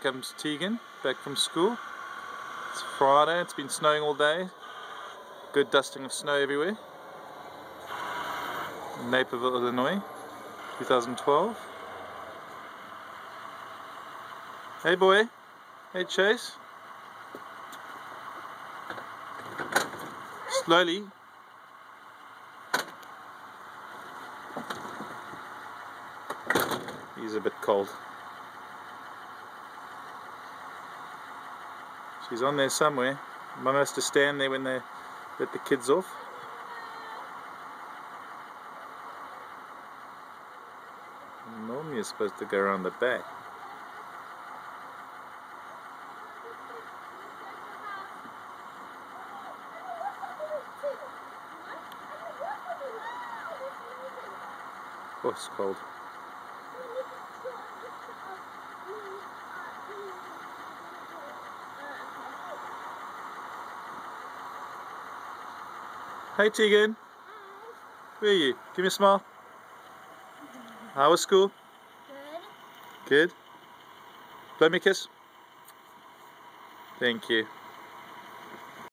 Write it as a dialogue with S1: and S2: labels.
S1: comes Tegan, back from school. It's Friday, it's been snowing all day. Good dusting of snow everywhere. Naperville, Illinois, 2012. Hey boy. Hey Chase. Slowly. He's a bit cold. She's on there somewhere. Mum has to stand there when they let the kids off. Normally you're supposed to go around the back. Oh, it's cold. Hey Tegan. Where are you? Give me a smile. How was school?
S2: Good.
S1: Good? Blow me a kiss. Thank you.